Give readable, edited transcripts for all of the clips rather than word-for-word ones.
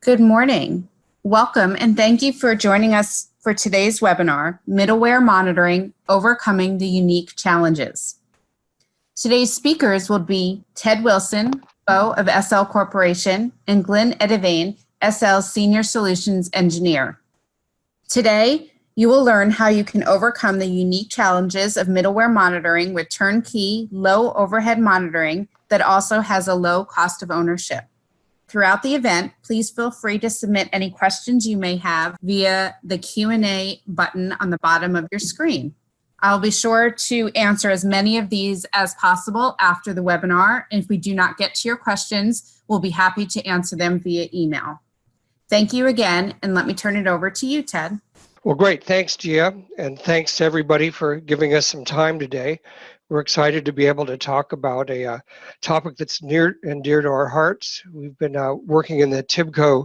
Good morning. Welcome and thank you for joining us for today's webinar, Middleware Monitoring, Overcoming the Unique Challenges. Today's speakers will be Ted Wilson, CEO of SL Corporation, and Glenn Edevane, SL's Senior Solutions Engineer. Today, you will learn how you can overcome the unique challenges of middleware monitoring with turnkey, low overhead monitoring that also has a low cost of ownership. Throughout the event, please feel free to submit any questions you may have via the Q&A button on the bottom of your screen. I'll be sure to answer as many of these as possible after the webinar. And if we do not get to your questions, we'll be happy to answer them via email. Thank you again, and let me turn it over to you, Ted. Well, great. Thanks, Gia, and thanks to everybody for giving us some time today. We're excited to be able to talk about a topic that's near and dear to our hearts. We've been working in the TIBCO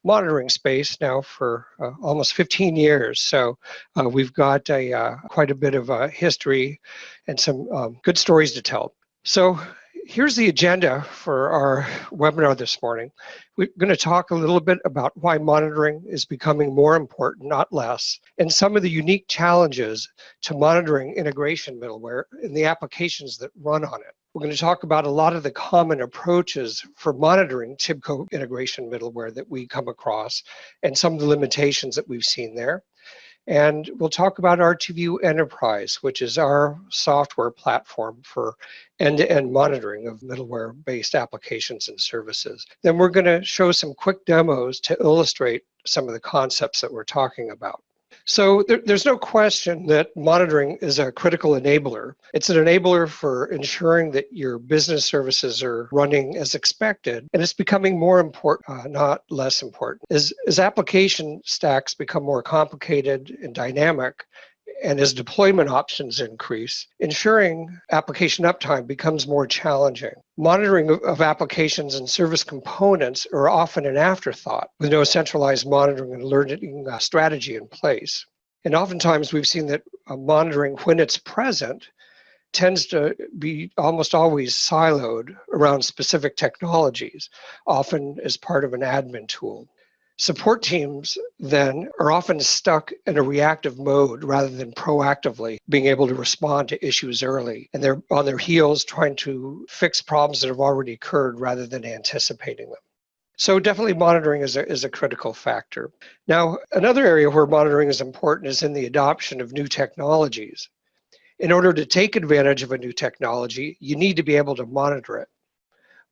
monitoring space now for almost 15 years, so we've got quite a bit of history and some good stories to tell. So here's the agenda for our webinar this morning. We're going to talk a little bit about why monitoring is becoming more important, not less, and some of the unique challenges to monitoring integration middleware and the applications that run on it. We're going to talk about a lot of the common approaches for monitoring TIBCO integration middleware that we come across and some of the limitations that we've seen there. And we'll talk about RTView Enterprise, which is our software platform for end-to-end monitoring of middleware-based applications and services. Then we're going to show some quick demos to illustrate some of the concepts that we're talking about. So there's no question that monitoring is a critical enabler. It's an enabler for ensuring that your business services are running as expected, and it's becoming more important, not less important. As application stacks become more complicated and dynamic, and as deployment options increase, ensuring application uptime becomes more challenging. Monitoring of applications and service components are often an afterthought with no centralized monitoring and alerting strategy in place. And oftentimes we've seen that monitoring, when it's present, tends to be almost always siloed around specific technologies, often as part of an admin tool. Support teams then are often stuck in a reactive mode rather than proactively being able to respond to issues early. And they're on their heels trying to fix problems that have already occurred rather than anticipating them. So definitely monitoring is a critical factor. Now, another area where monitoring is important is in the adoption of new technologies. In order to take advantage of a new technology, you need to be able to monitor it.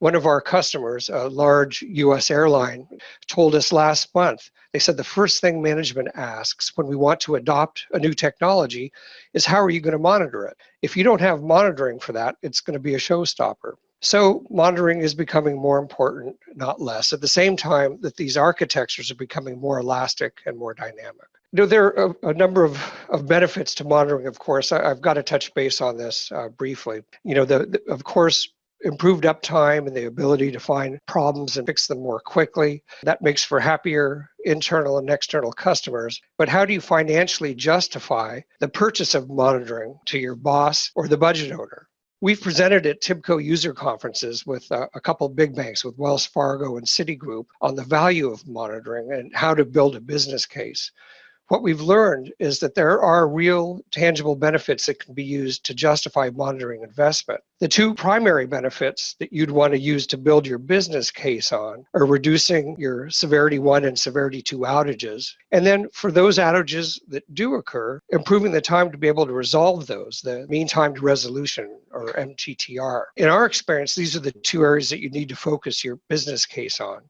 One of our customers, a large US airline, told us last month, they said the first thing management asks when we want to adopt a new technology is how are you going to monitor it? If you don't have monitoring for that, it's going to be a showstopper. So monitoring is becoming more important, not less, at the same time that these architectures are becoming more elastic and more dynamic. You know, there are a number of benefits to monitoring, of course. I've got to touch base on this briefly. You know, of course, improved uptime and the ability to find problems and fix them more quickly. That makes for happier internal and external customers. But how do you financially justify the purchase of monitoring to your boss or the budget owner? We've presented at TIBCO user conferences with a couple of big banks, with Wells Fargo and Citigroup, on the value of monitoring and how to build a business case. What we've learned is that there are real tangible benefits that can be used to justify monitoring investment. The two primary benefits that you'd want to use to build your business case on are reducing your severity 1 and severity 2 outages. And then for those outages that do occur, improving the time to be able to resolve those, the mean time to resolution, or MTTR. In our experience, these are the two areas that you need to focus your business case on.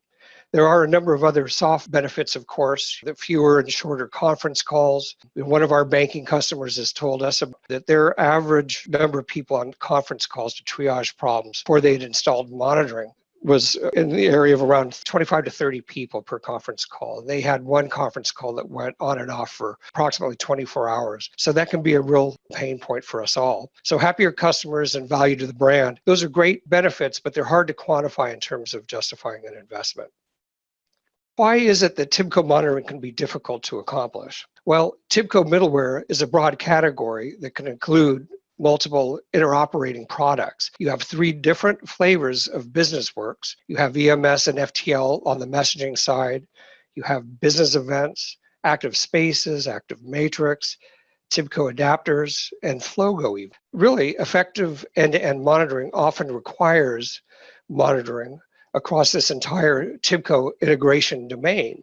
There are a number of other soft benefits, of course, the fewer and shorter conference calls. One of our banking customers has told us that their average number of people on conference calls to triage problems before they'd installed monitoring was in the area of around 25 to 30 people per conference call. They had one conference call that went on and off for approximately 24 hours. So that can be a real pain point for us all. So happier customers and value to the brand, those are great benefits, but they're hard to quantify in terms of justifying an investment. Why is it that TIBCO monitoring can be difficult to accomplish? Well, TIBCO middleware is a broad category that can include multiple interoperating products. You have 3 different flavors of BusinessWorks. You have EMS and FTL on the messaging side. You have business events, active spaces, active matrix, TIBCO adapters, and Flogo. Really, effective end-to-end monitoring often requires monitoring across this entire TIBCO integration domain.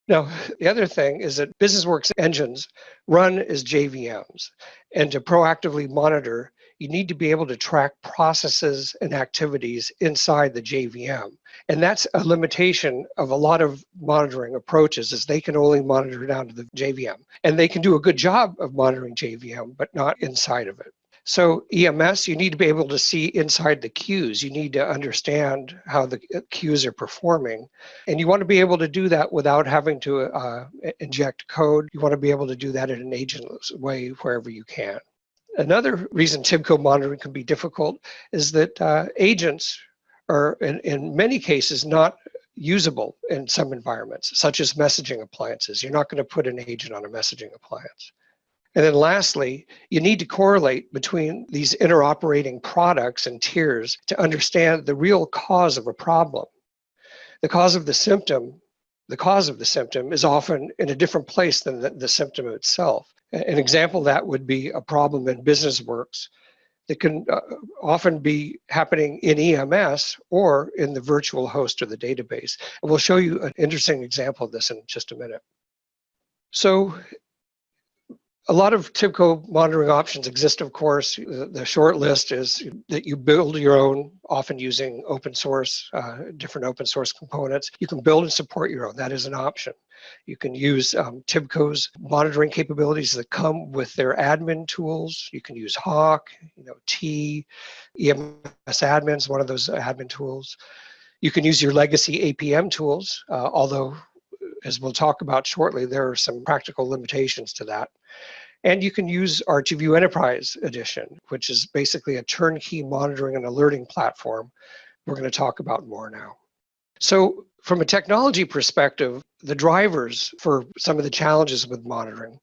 Now, the other thing is that BusinessWorks engines run as JVMs, and to proactively monitor, you need to be able to track processes and activities inside the JVM. And that's a limitation of a lot of monitoring approaches, is they can only monitor down to the JVM. And they can do a good job of monitoring JVM, but not inside of it. So EMS, you need to be able to see inside the queues. You need to understand how the queues are performing. And you want to be able to do that without having to inject code. You want to be able to do that in an agentless way wherever you can. Another reason TIBCO monitoring can be difficult is that agents are, in many cases, not usable in some environments, such as messaging appliances. You're not going to put an agent on a messaging appliance. And then lastly, you need to correlate between these interoperating products and tiers to understand the real cause of a problem. The cause of the symptom is often in a different place than the symptom itself. An example of that would be a problem in BusinessWorks that can often be happening in EMS or in the virtual host or the database. And we'll show you an interesting example of this in just a minute. So a lot of TIBCO monitoring options exist, of course. The short list is that you build your own, often using open source, different open source components. You can build and support your own. That is an option. You can use TIBCO's monitoring capabilities that come with their admin tools. You can use Hawk, T, EMS admin is one of those admin tools. You can use your legacy APM tools, although, as we'll talk about shortly, there are some practical limitations to that. And you can use RTView Enterprise Edition, which is basically a turnkey monitoring and alerting platform. We're going to talk about more now. So from a technology perspective, the drivers for some of the challenges with monitoring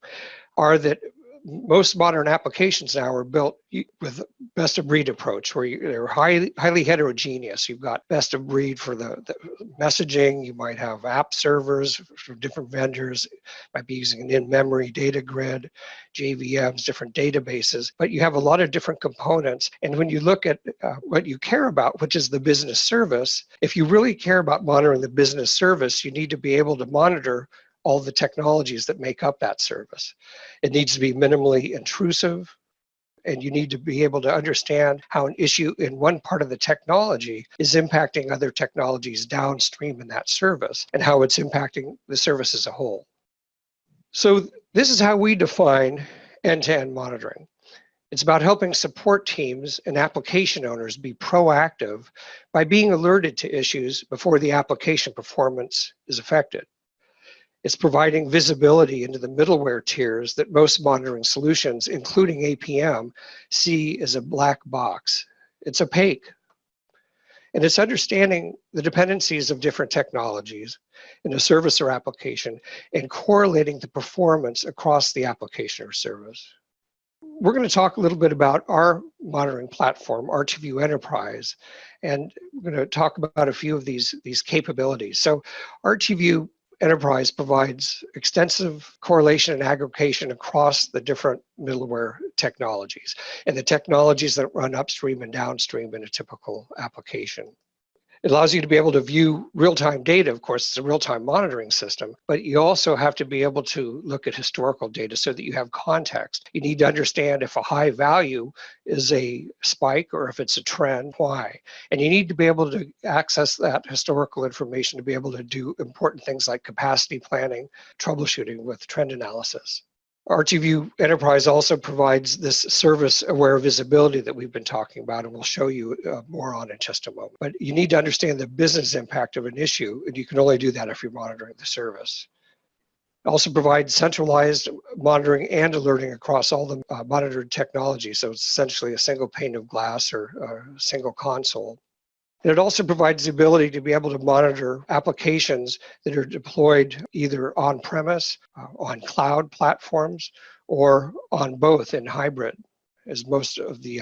are that most modern applications now are built with best of breed approach, where they're highly heterogeneous. You've got best of breed for the messaging. You might have app servers from different vendors, might be using an in-memory data grid, JVMs, different databases, but you have a lot of different components. And when you look at what you care about, which is the business service, if you really care about monitoring the business service, you need to be able to monitor all the technologies that make up that service. It needs to be minimally intrusive, and you need to be able to understand how an issue in one part of the technology is impacting other technologies downstream in that service, and how it's impacting the service as a whole. So this is how we define end-to-end monitoring. It's about helping support teams and application owners be proactive by being alerted to issues before the application performance is affected. It's providing visibility into the middleware tiers that most monitoring solutions, including APM, see as a black box. It's opaque. And it's understanding the dependencies of different technologies in a service or application and correlating the performance across the application or service. We're going to talk a little bit about our monitoring platform, RTView Enterprise, and we're going to talk about a few of these capabilities. So RTView Enterprise provides extensive correlation and aggregation across the different middleware technologies and the technologies that run upstream and downstream in a typical application. It allows you to be able to view real-time data. Of course, it's a real-time monitoring system, but you also have to be able to look at historical data so that you have context. You need to understand if a high value is a spike or if it's a trend, why. And you need to be able to access that historical information to be able to do important things like capacity planning, troubleshooting with trend analysis. RTView Enterprise also provides this service-aware visibility that we've been talking about, and we'll show you more on in just a moment. But you need to understand the business impact of an issue, and you can only do that if you're monitoring the service. It also provides centralized monitoring and alerting across all the monitored technology, so it's essentially a single pane of glass or a single console. And it also provides the ability to be able to monitor applications that are deployed either on-premise, on cloud platforms, or on both in hybrid. as most of the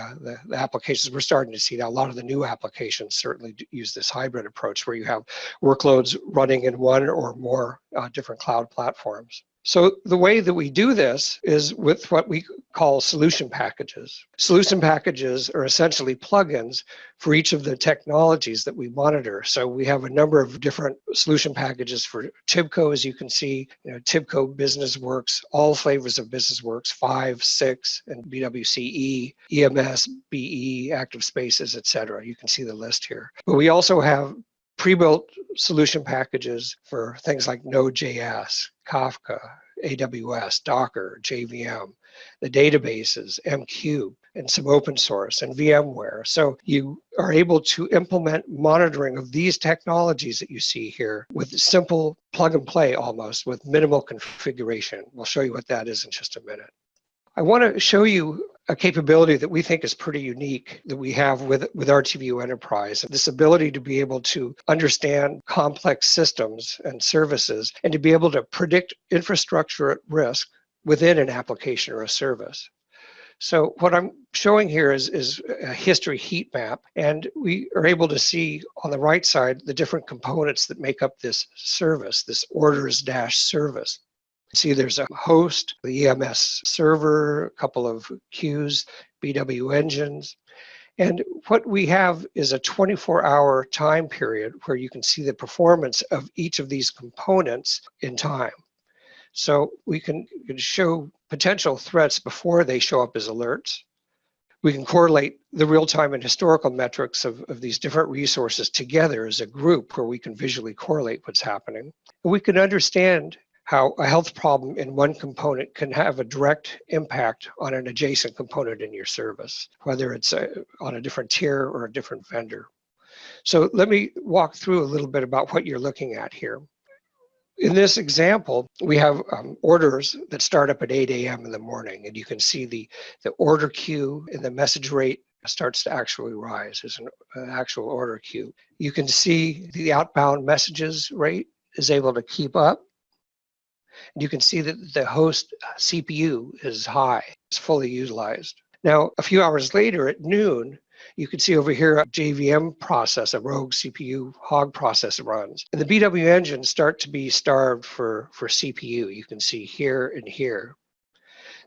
applications we're starting to see now. A lot of the new applications certainly use this hybrid approach where you have workloads running in one or more different cloud platforms. So the way that we do this is with what we call solution packages. Solution packages are essentially plugins for each of the technologies that we monitor. So we have a number of different solution packages for TIBCO, as you can see, TIBCO BusinessWorks, all flavors of BusinessWorks, 5, 6, and BWCE, EMS, BE, Active Spaces, etc. You can see the list here. But we also have pre-built solution packages for things like Node.js, Kafka, AWS, Docker, JVM, the databases, MQ, and some open source, and VMware. So you are able to implement monitoring of these technologies that you see here with simple plug and play almost, with minimal configuration. We'll show you what that is in just a minute. I want to show you a capability that we think is pretty unique that we have with RTView Enterprise. This ability to be able to understand complex systems and services and to be able to predict infrastructure at risk within an application or a service. So what I'm showing here is a history heat map, and we are able to see on the right side the different components that make up this service, this orders-service. See, there's a host, the EMS server, a couple of queues, BW engines. And what we have is a 24-hour time period where you can see the performance of each of these components in time. So we can show potential threats before they show up as alerts. We can correlate the real-time and historical metrics of these different resources together as a group where we can visually correlate what's happening. And we can understand how a health problem in one component can have a direct impact on an adjacent component in your service, whether it's on a different tier or a different vendor. So let me walk through a little bit about what you're looking at here. In this example, we have orders that start up at 8 a.m. in the morning, and you can see the order queue and the message rate starts to actually rise as an actual order queue. You can see the outbound messages rate is able to keep up. And you can see that the host CPU is high, it's fully utilized. Now, a few hours later at noon, you can see over here a JVM process, a rogue CPU hog process runs. And the BW engines start to be starved for CPU. You can see here and here.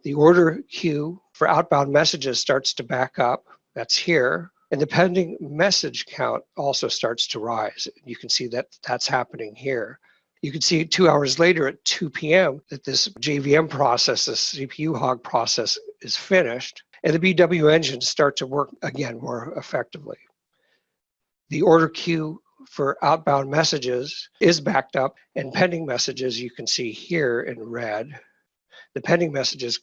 The order queue for outbound messages starts to back up. That's here. And the pending message count also starts to rise. You can see that that's happening here. You can see 2 hours later at 2 p.m. that this JVM process, this CPU hog process, is finished, and the BW engines start to work again more effectively. The order queue for outbound messages is backed up, and pending messages you can see here in red. The pending messages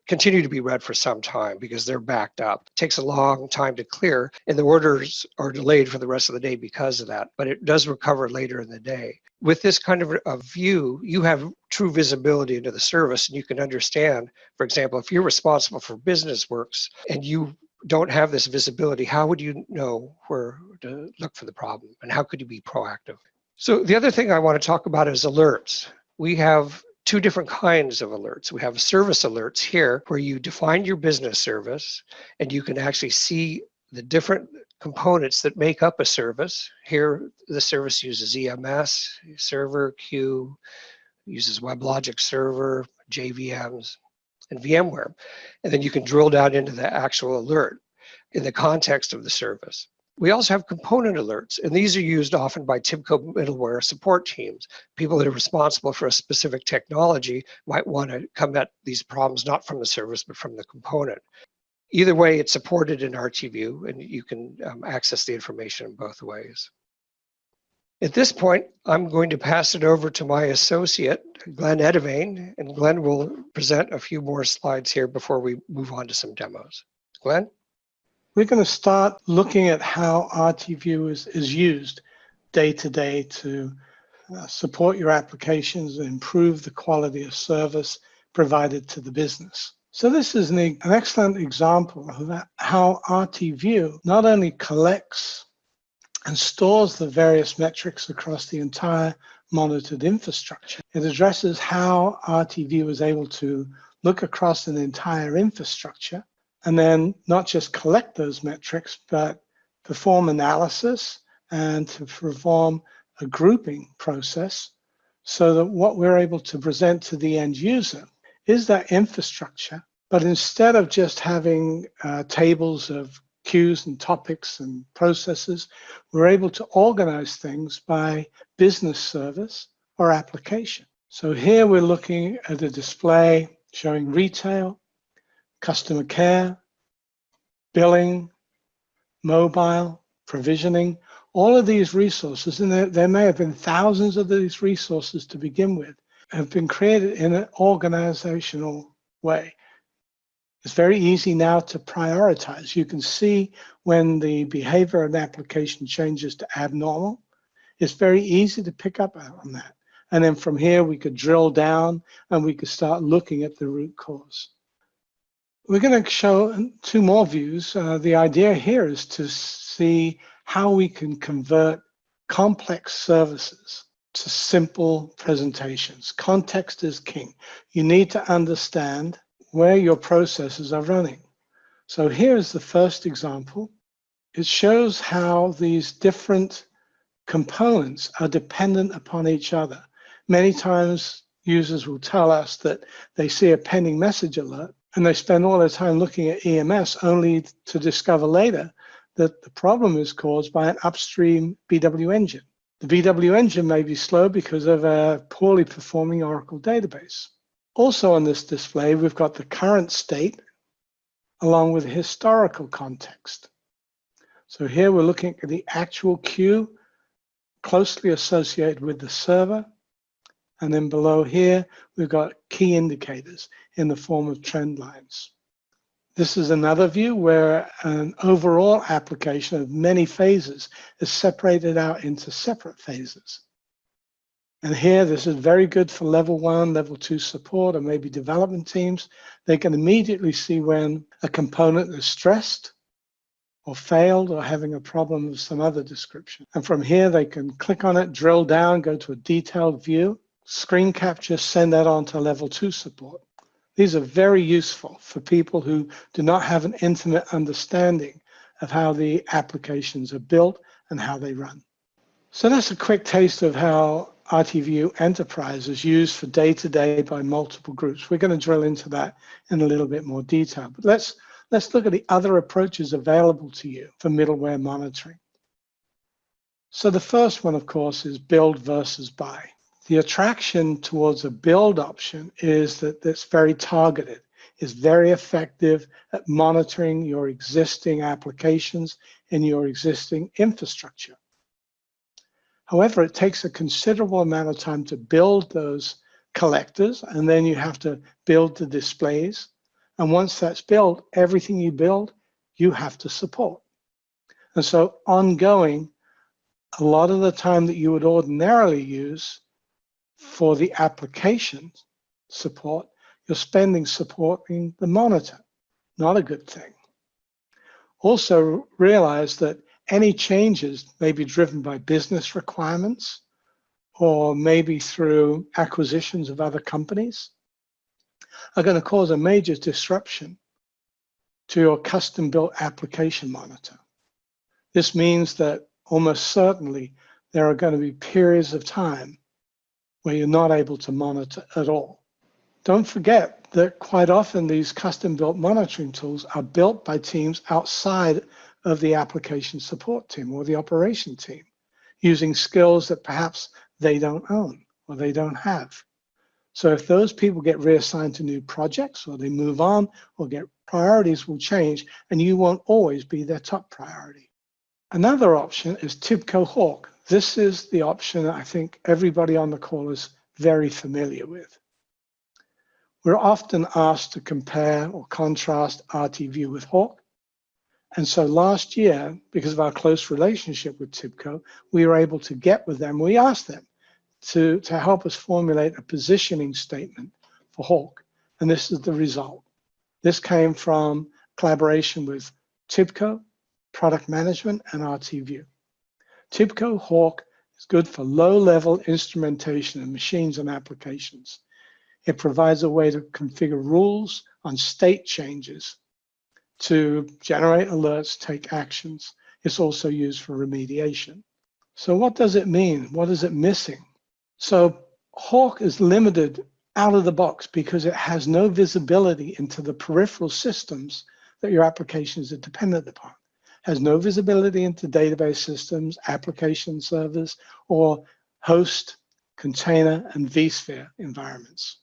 continue to be read for some time because they're backed up. It takes a long time to clear, and the orders are delayed for the rest of the day because of that, but it does recover later in the day. With this kind of a view, you have true visibility into the service, and you can understand, for example, if you're responsible for BusinessWorks and you don't have this visibility, how would you know where to look for the problem, and how could you be proactive? So the other thing I want to talk about is alerts. We have two different kinds of alerts. We have service alerts here where you define your business service and you can actually see the different components that make up a service. Here, the service uses EMS, server, queue, uses WebLogic server, JVMs, and VMware. And then you can drill down into the actual alert in the context of the service. We also have component alerts, and these are used often by TIBCO Middleware support teams. People that are responsible for a specific technology might want to come at these problems not from the service, but from the component. Either way, it's supported in RTView, and you can access the information in both ways. At this point, I'm going to pass it over to my associate, Glenn Edevane, and Glenn will present a few more slides here before we move on to some demos. Glenn? We're going to start looking at how RTView is used day to day to support your applications and improve the quality of service provided to the business. So this is an excellent example of how RTView not only collects and stores the various metrics across the entire monitored infrastructure, it addresses how RTView is able to look across an entire infrastructure and then not just collect those metrics, but perform analysis and to perform a grouping process so that what we're able to present to the end user is that infrastructure. But instead of just having tables of queues and topics and processes, we're able to organize things by business service or application. So here we're looking at a display showing retail, customer care, billing, mobile, provisioning, all of these resources, and there may have been thousands of these resources to begin with, have been created in an organizational way. It's very easy now to prioritize. You can see when the behavior of an application changes to abnormal. It's very easy to pick up on that. And then from here, we could drill down and we could start looking at the root cause. We're going to show two more views. The idea here is to see how we can convert complex services to simple presentations. Context is king. You need to understand where your processes are running. So here's the first example. It shows how these different components are dependent upon each other. Many times users will tell us that they see a pending message alert and they spend all their time looking at EMS only to discover later that the problem is caused by an upstream BW engine. The BW engine may be slow because of a poorly performing Oracle database. Also on this display, we've got the current state along with historical context. So here we're looking at the actual queue closely associated with the server. And then below here, we've got key indicators in the form of trend lines. This is another view where an overall application of many phases is separated out into separate phases. And here, this is very good for level 1, level 2 support, or maybe development teams. They can immediately see when a component is stressed or failed or having a problem of some other description. And from here, they can click on it, drill down, go to a detailed view, screen capture, send that on to level 2 support. These are very useful for people who do not have an intimate understanding of how the applications are built and how they run. So that's a quick taste of how RTView Enterprise is used for day-to-day by multiple groups. We're going to drill into that in a little bit more detail. But let's look at the other approaches available to you for middleware monitoring. So the first one, of course, is build versus buy. The attraction towards a build option is that it's very targeted. It's very effective at monitoring your existing applications and your existing infrastructure. However, it takes a considerable amount of time to build those collectors, and then you have to build the displays. And once that's built, everything you build, you have to support. And so ongoing, a lot of the time that you would ordinarily use for the application support, you're spending supporting the monitor. Not a good thing. Also realize that any changes may be driven by business requirements or maybe through acquisitions of other companies are going to cause a major disruption to your custom-built application monitor. This means that almost certainly there are going to be periods of time where you're not able to monitor at all. Don't forget that quite often these custom-built monitoring tools are built by teams outside of the application support team or the operation team, using skills that perhaps they don't own or they don't have. So if those people get reassigned to new projects or they move on or priorities will change, and you won't always be their top priority. Another option is TIBCO Hawk. This is the option that I think everybody on the call is very familiar with. We're often asked to compare or contrast RTView with Hawk. And so last year, because of our close relationship with TIBCO, we were able to get with them. We asked them to help us formulate a positioning statement for Hawk. And this is the result. This came from collaboration with TIBCO, product management, and RTView. TIBCO Hawk is good for low-level instrumentation of machines and applications. It provides a way to configure rules on state changes to generate alerts, take actions. It's also used for remediation. So what does it mean? What is it missing? So Hawk is limited out of the box because it has no visibility into the peripheral systems that your applications are dependent upon. It has no visibility into database systems, application servers, or host, container, and vSphere environments.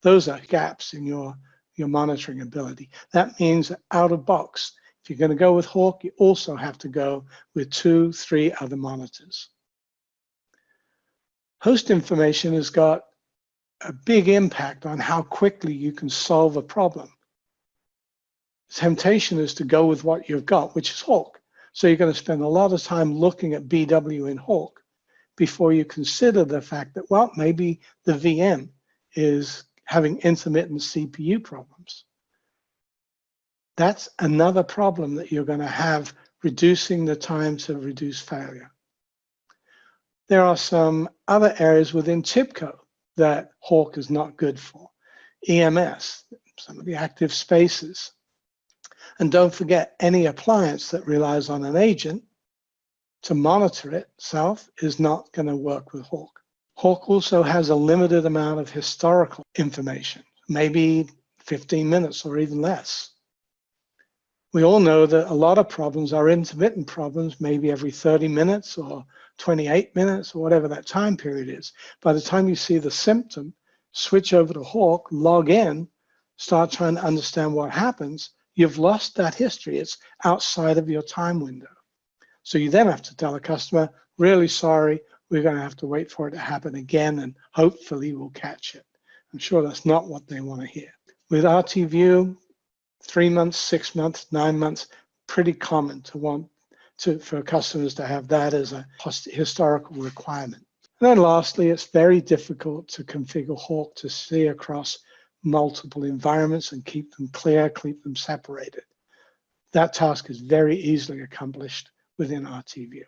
Those are gaps in your monitoring ability. That means out of box, if you're going to go with Hawk, you also have to go with 2, 3 other monitors. Host information has got a big impact on how quickly you can solve a problem. The temptation is to go with what you've got, which is Hawk. So you're going to spend a lot of time looking at BW in Hawk before you consider the fact that, well, maybe the VM is having intermittent CPU problems. That's another problem that you're going to have, reducing the time to reduce failure. There are some other areas within TIBCO that Hawk is not good for. EMS, some of the active spaces. And don't forget, any appliance that relies on an agent to monitor itself is not going to work with Hawk. Hawk also has a limited amount of historical information, maybe 15 minutes or even less. We all know that a lot of problems are intermittent problems, maybe every 30 minutes or 28 minutes or whatever that time period is. By the time you see the symptom, switch over to Hawk, log in, start trying to understand what happens, you've lost that history. It's outside of your time window. So you then have to tell a customer, really sorry, we're going to have to wait for it to happen again, and hopefully we'll catch it. I'm sure that's not what they want to hear. With RTView, 3 months, 6 months, 9 months, pretty common for customers to have that as a historical requirement. And then lastly, it's very difficult to configure Hawk to see across multiple environments and keep them clear, keep them separated. That task is very easily accomplished within RTView.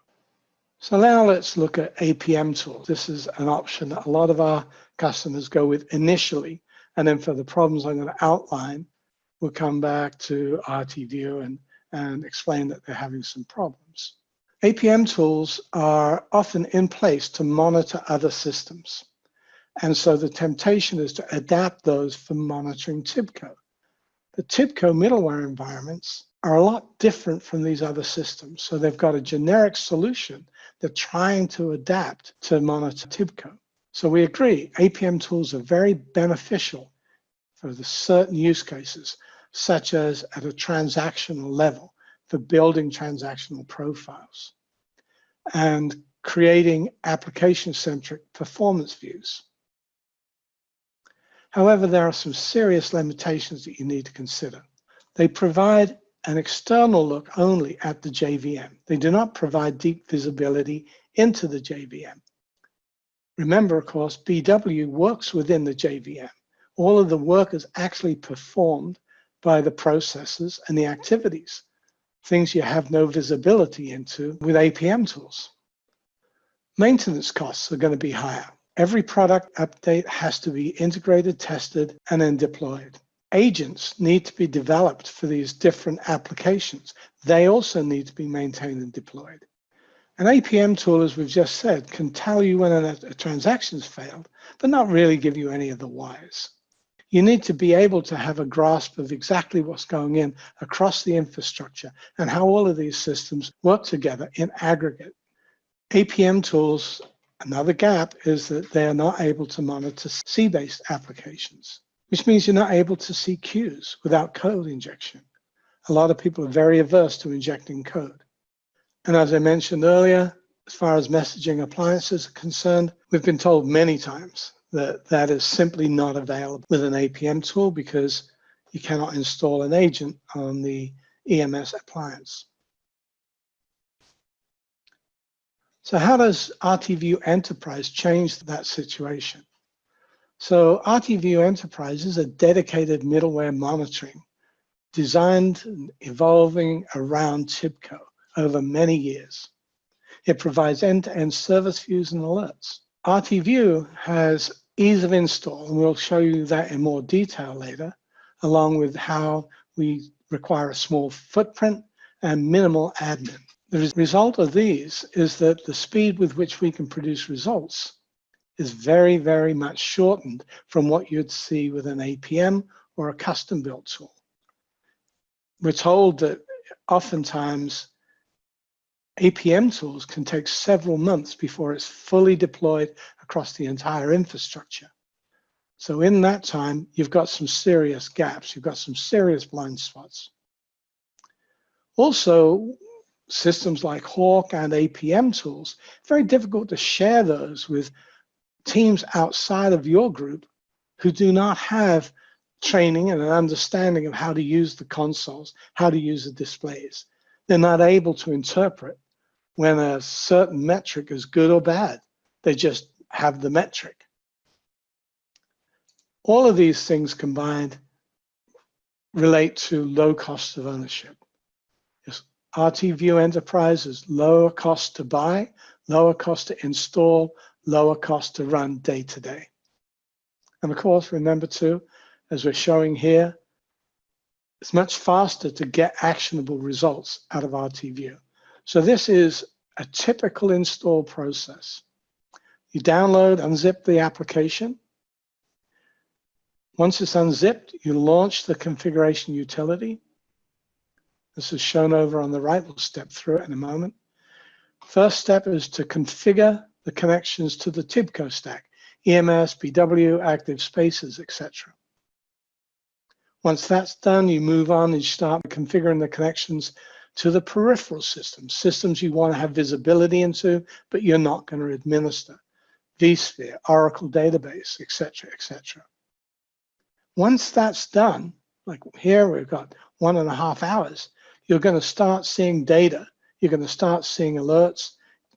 So now let's look at APM tools. This is an option that a lot of our customers go with initially, and then for the problems I'm going to outline, we'll come back to RTView and explain that they're having some problems. APM tools are often in place to monitor other systems. And so the temptation is to adapt those for monitoring TIBCO. The TIBCO middleware environments are a lot different from these other systems. So they've got a generic solution they're trying to adapt to monitor TIBCO. So we agree, APM tools are very beneficial for the certain use cases, such as at a transactional level for building transactional profiles and creating application-centric performance views. However, there are some serious limitations that you need to consider. They provide an external look only at the JVM. They do not provide deep visibility into the JVM. Remember, of course, BW works within the JVM. All of the work is actually performed by the processes and the activities, things you have no visibility into with APM tools. Maintenance costs are going to be higher. Every product update has to be integrated, tested, and then deployed. Agents need to be developed for these different applications. They also need to be maintained and deployed. An APM tool, as we've just said, can tell you when a transaction's failed, but not really give you any of the whys. You need to be able to have a grasp of exactly what's going in across the infrastructure and how all of these systems work together in aggregate. APM tools, another gap is that they are not able to monitor C-based applications, which means you're not able to see queues without code injection. A lot of people are very averse to injecting code. And as I mentioned earlier, as far as messaging appliances are concerned, we've been told many times that that is simply not available with an APM tool because you cannot install an agent on the EMS appliance. So how does RTView Enterprise change that situation? So RTView Enterprise is a dedicated middleware monitoring designed and evolving around TIBCO over many years. It provides end-to-end service views and alerts. RTView has ease of install, and we'll show you that in more detail later, along with how we require a small footprint and minimal admin. The result of these is that the speed with which we can produce results is very, very much shortened from what you'd see with an APM or a custom-built tool. We're told that oftentimes APM tools can take several months before it's fully deployed across the entire infrastructure. So in that time, you've got some serious gaps, you've got some serious blind spots. Also, systems like Hawk and APM tools, very difficult to share those with teams outside of your group who do not have training and an understanding of how to use the consoles, how to use the displays. They're not able to interpret when a certain metric is good or bad. They just have the metric. All of these things combined relate to low cost of ownership. RTView Enterprise is lower cost to buy, lower cost to install, lower cost to run day to day. And of course, remember too, as we're showing here, it's much faster to get actionable results out of RTView. So this is a typical install process. You download, unzip the application. Once it's unzipped, you launch the configuration utility. This is shown over on the right. We'll step through it in a moment. First step is to configure the connections to the TIBCO stack, EMS, BW, active spaces, etc. Once that's done, you move on and start configuring the connections to the peripheral systems, systems you want to have visibility into, but you're not going to administer. vSphere, Oracle database, etc., etc. Once that's done, like here we've got 1.5 hours, you're going to start seeing data. You're going to start seeing alerts.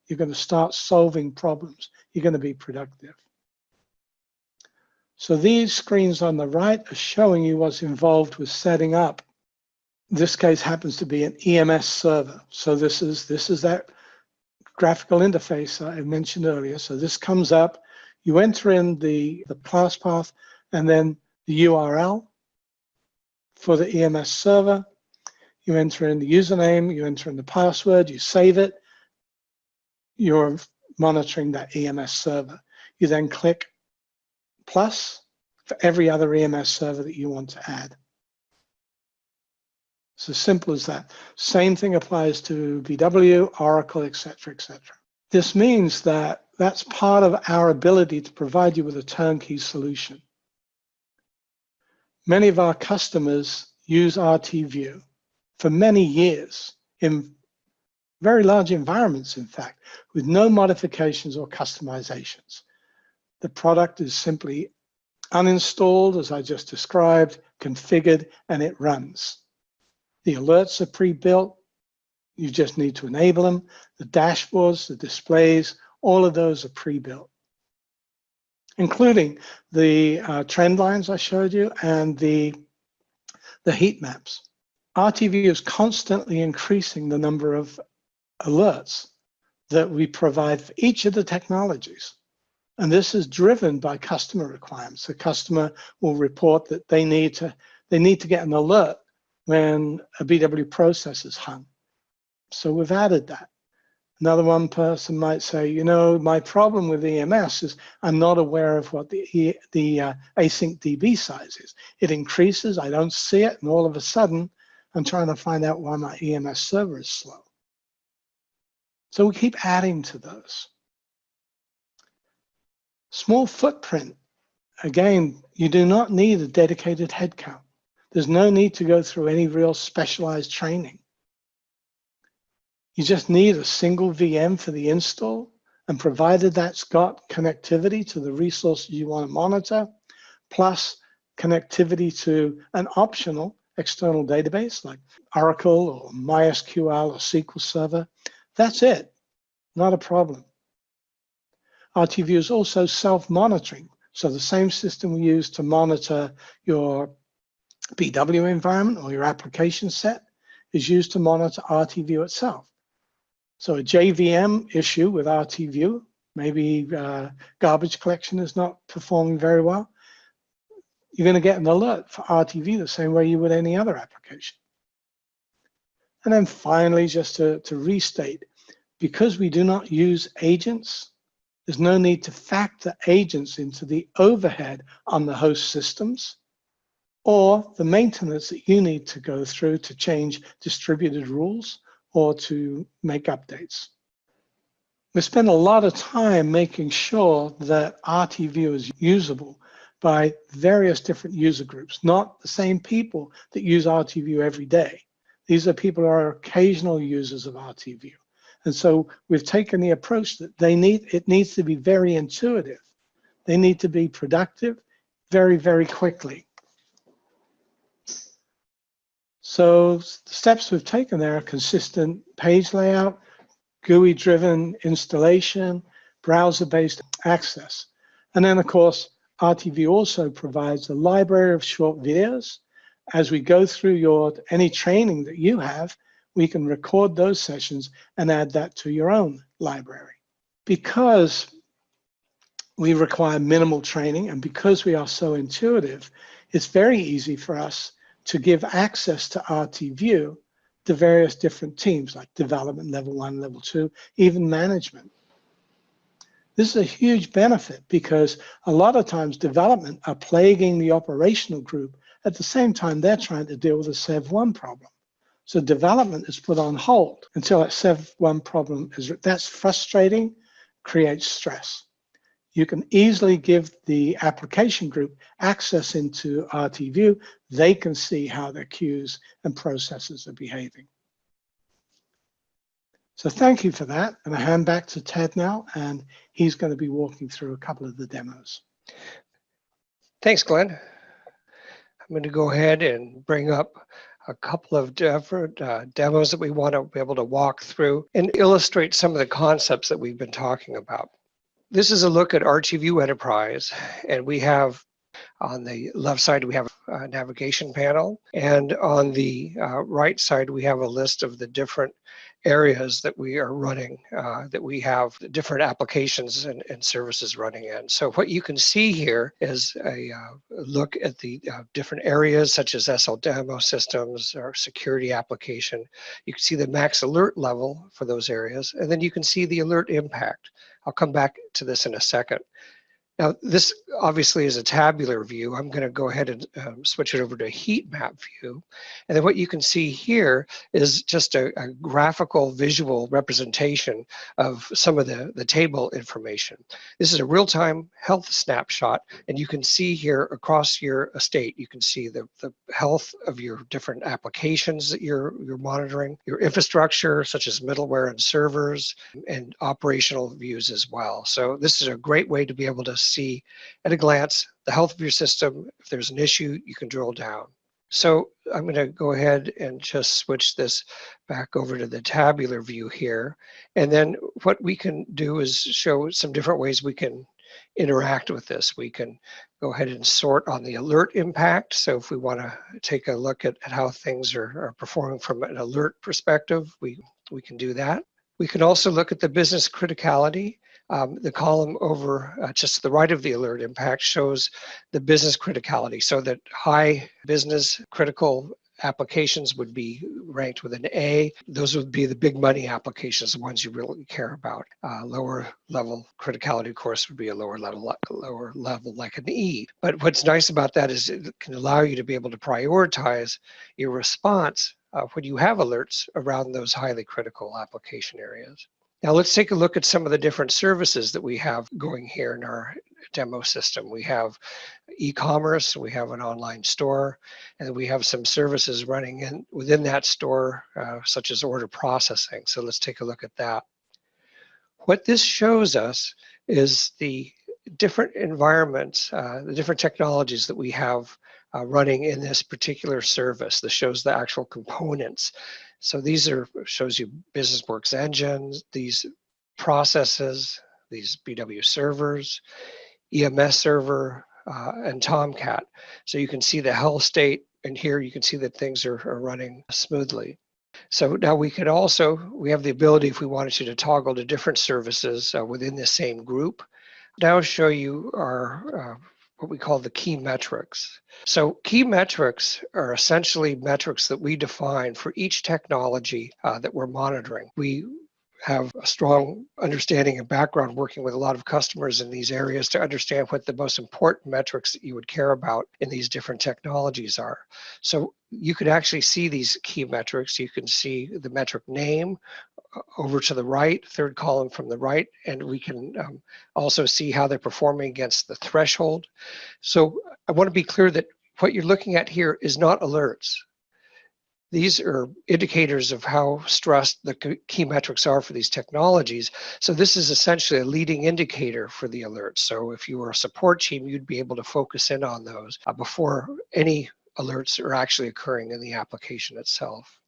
You're going to start solving problems. You're going to be productive. So these screens on the right are showing you what's involved with setting up. This case happens to be an EMS server. So this is that graphical interface I mentioned earlier. So this comes up, you enter in the class path and then the URL for the EMS server. You enter in the username, you enter in the password, you save it. You're monitoring that EMS server. You then click plus for every other EMS server that you want to add. It's as simple as that. Same thing applies to BW, Oracle, etc., etc. This means that that's part of our ability to provide you with a turnkey solution. Many of our customers use RTView for many years in very large environments, in fact, with no modifications or customizations. The product is simply uninstalled, as I just described, configured, and it runs. The alerts are pre-built. You just need to enable them. The dashboards, the displays, all of those are pre-built, including the trend lines I showed you and the heat maps. RTView is constantly increasing the number of alerts that we provide for each of the technologies. And this is driven by customer requirements. The customer will report that they need to get an alert when a BW process is hung. So we've added that. Another one person might say, you know, my problem with EMS is I'm not aware of what the async DB size is. It increases, I don't see it, and all of a sudden, I'm trying to find out why my EMS server is slow. So we keep adding to those. Small footprint. Again, you do not need a dedicated headcount. There's no need to go through any real specialized training. You just need a single VM for the install, and provided that's got connectivity to the resources you want to monitor, plus connectivity to an optional external database like Oracle or MySQL or SQL Server, that's it, not a problem. RTView is also self-monitoring. So the same system we use to monitor your BW environment or your application set is used to monitor RTView itself. So a JVM issue with RTView, maybe garbage collection is not performing very well, you're going to get an alert for RTView the same way you would any other application. And then finally, just to restate, because we do not use agents, there's no need to factor agents into the overhead on the host systems or the maintenance that you need to go through to change distributed rules or to make updates. We spend a lot of time making sure that RTView is usable by various different user groups, not the same people that use RTView every day. These are people who are occasional users of RTView. And so we've taken the approach that it needs to be very intuitive. They need to be productive very, very quickly. So the steps we've taken there are consistent page layout, GUI-driven installation, browser-based access. And then, of course, RTView also provides a library of short videos. As we go through any training that you have, we can record those sessions and add that to your own library. Because we require minimal training and because we are so intuitive, it's very easy for us to give access to RTView to various different teams like development, level 1, level 2, even management. This is a huge benefit because a lot of times development are plaguing the operational group at the same time they're trying to deal with a Sev1 problem. So development is put on hold until that Sev1 problem that's frustrating, creates stress. You can easily give the application group access into RTView. They can see how their queues and processes are behaving. So thank you for that. And I hand back to Ted now, and he's going to be walking through a couple of the demos. Thanks, Glenn. I'm going to go ahead and bring up a couple of different demos that we want to be able to walk through and illustrate some of the concepts that we've been talking about. This is a look at RTView Enterprise, and we have on the left side, we have a navigation panel, and on the right side, we have a list of the different areas that we are running, that we have different applications and services running in. So what you can see here is a look at the different areas such as SL demo systems or security application. You can see the max alert level for those areas, and then you can see the alert impact. I'll come back to this in a second. Now, this obviously is a tabular view. I'm going to go ahead and switch it over to a heat map view. And then what you can see here is just a graphical visual representation of some of the table information. This is a real-time health snapshot, and you can see here across your estate, you can see the health of your different applications that you're monitoring, your infrastructure such as middleware and servers, and operational views as well. So this is a great way to be able to see at a glance the health of your system. If there's an issue, you can drill down. So I'm going to go ahead and just switch this back over to the tabular view here. And then what we can do is show some different ways we can interact with this. We can go ahead and sort on the alert impact. So if we want to take a look at how things are performing from an alert perspective, we can do that. We can also look at the business criticality. The column over just to the right of the alert impact shows the business criticality, so that high business critical applications would be ranked with an A. Those would be the big money applications, the ones you really care about. Lower level criticality, of course, would be a lower level like an E. But what's nice about that is it can allow you to be able to prioritize your response when you have alerts around those highly critical application areas. Now let's take a look at some of the different services that we have going here in our demo system. We have e-commerce, we have an online store, and we have some services running within that store, such as order processing. So let's take a look at that. What this shows us is the different environments, the different technologies that we have running in this particular service. This shows the actual components. So these shows you BusinessWorks engines, these processes, these BW servers, EMS server, and Tomcat. So you can see the health state, and here you can see that things are running smoothly. So now we have the ability, if we wanted to toggle to different services within the same group. Now I'll show you what we call the key metrics. So key metrics are essentially metrics that we define for each technology that we're monitoring. We have a strong understanding and background working with a lot of customers in these areas to understand what the most important metrics that you would care about in these different technologies are. So you could actually see these key metrics. You can see the metric name over to the right, third column from the right, and we can also see how they're performing against the threshold. So I want to be clear that what you're looking at here is not alerts. These are indicators of how stressed the key metrics are for these technologies. So this is essentially a leading indicator for the alerts. So if you were a support team, you'd be able to focus in on those before any alerts are actually occurring in the application itself.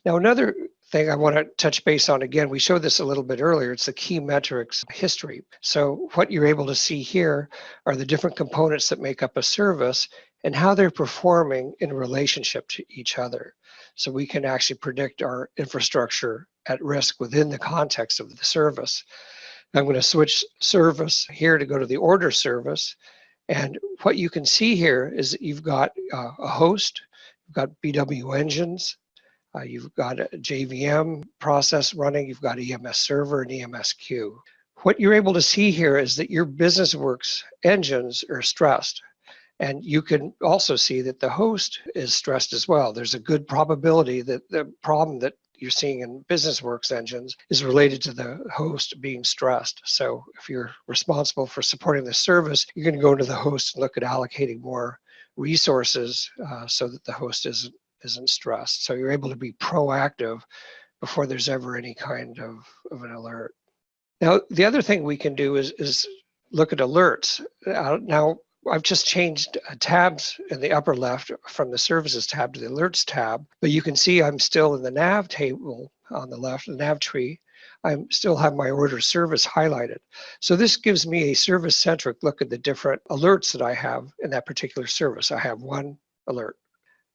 Now, another thing I want to touch base on again, we showed this a little bit earlier, it's the key metrics history. So what you're able to see here are the different components that make up a service and how they're performing in relationship to each other. So we can actually predict our infrastructure at risk within the context of the service. I'm going to switch service here to go to the order service. And what you can see here is that you've got a host, you've got BW engines, you've got a JVM process running, you've got EMS server and EMS queue. What you're able to see here is that your BusinessWorks engines are stressed. And you can also see that the host is stressed as well. There's a good probability that the problem that you're seeing in BusinessWorks engines is related to the host being stressed. So if you're responsible for supporting the service, you're going to go into the host and look at allocating more resources so that the host isn't stressed. So you're able to be proactive before there's ever any kind of an alert. Now, the other thing we can do is look at alerts. Now, I've just changed tabs in the upper left from the services tab to the alerts tab, but you can see I'm still in the nav table on the left, the nav tree. I still have my order service highlighted. So this gives me a service-centric look at the different alerts that I have in that particular service. I have one alert.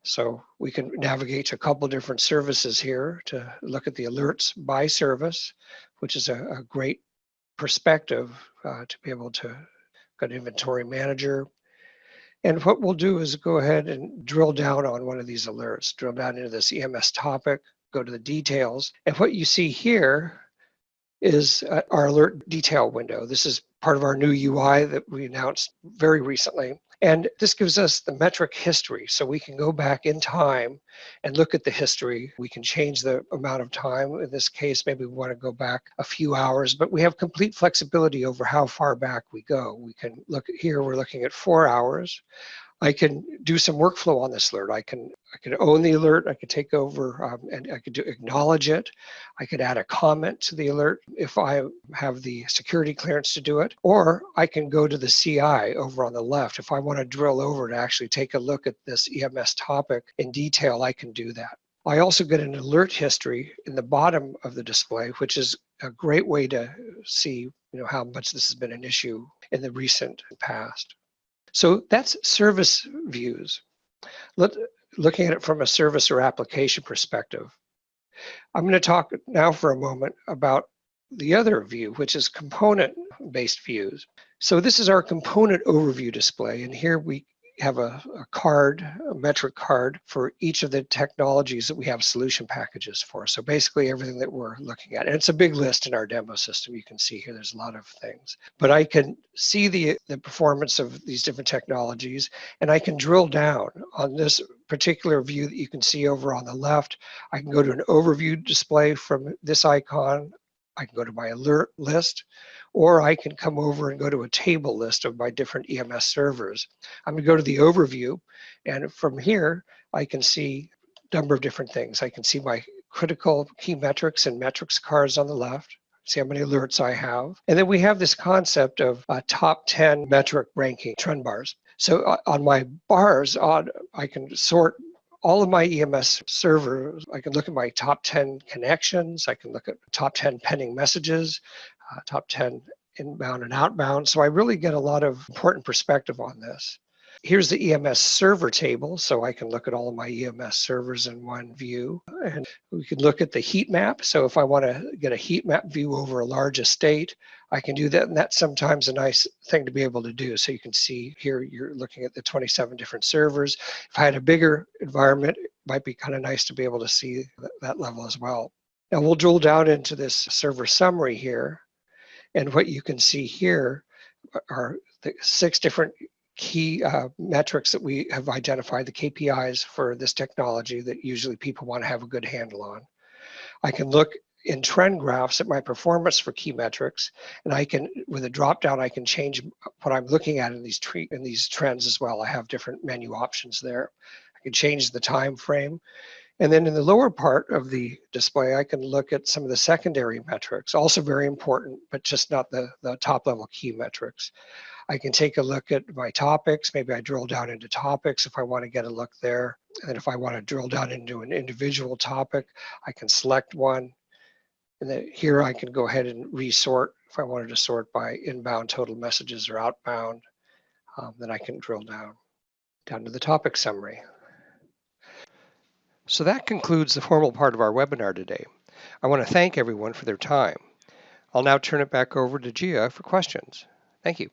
So we can navigate to a couple different services here to look at the alerts by service, which is a great perspective to be able to got inventory manager. And what we'll do is go ahead and drill down on one of these alerts, drill down into this EMS topic, go to the details. And what you see here is our alert detail window. This is part of our new UI that we announced very recently. And this gives us the metric history. So we can go back in time and look at the history. We can change the amount of time. In this case, maybe we want to go back a few hours, but we have complete flexibility over how far back we go. We can look at here, we're looking at 4 hours. I can do some workflow on this alert. I can own the alert. I could take over and I could acknowledge it. I could add a comment to the alert if I have the security clearance to do it. Or I can go to the CI over on the left. If I want to drill over to actually take a look at this EMS topic in detail, I can do that. I also get an alert history in the bottom of the display, which is a great way to see how much this has been an issue in the recent past. So that's service views. Looking at it from a service or application perspective. I'm going to talk now for a moment about the other view, which is component-based views. So this is our component overview display, and here we have a metric card for each of the technologies that we have solution packages for. So basically everything that we're looking at. And it's a big list in our demo system. You can see here, there's a lot of things. But I can see the performance of these different technologies, and I can drill down on this particular view that you can see over on the left. I can go to an overview display from this icon. I can go to my alert list, or I can come over and go to a table list of my different EMS servers. I'm going to go to the overview, and from here, I can see a number of different things. I can see my critical key metrics and metrics cards on the left, see how many alerts I have. And then we have this concept of top 10 metric ranking trend bars. So on my bars, I can sort all of my EMS servers. I can look at my top 10 connections. I can look at top 10 pending messages, top 10 inbound and outbound. So I really get a lot of important perspective on this. Here's the EMS server table, so I can look at all of my EMS servers in one view. And we can look at the heat map. So if I want to get a heat map view over a large estate, I can do that. And that's sometimes a nice thing to be able to do. So you can see here, you're looking at the 27 different servers. If I had a bigger environment, it might be kind of nice to be able to see that level as well. Now we'll drill down into this server summary here. And what you can see here are the 6 different key metrics that we have identified, the KPIs for this technology that usually people want to have a good handle on. I can look in trend graphs at my performance for key metrics, and I can, with a drop down, I can change what I'm looking at in these trends as well. I have different menu options there. I can change the time frame. And then in the lower part of the display, I can look at some of the secondary metrics, also very important, but just not the top level key metrics. I can take a look at my topics. Maybe I drill down into topics if I want to get a look there. And if I want to drill down into an individual topic, I can select one. And then here I can go ahead and resort. If I wanted to sort by inbound total messages or outbound, then I can drill down to the topic summary. So that concludes the formal part of our webinar today. I want to thank everyone for their time. I'll now turn it back over to Gia for questions. Thank you.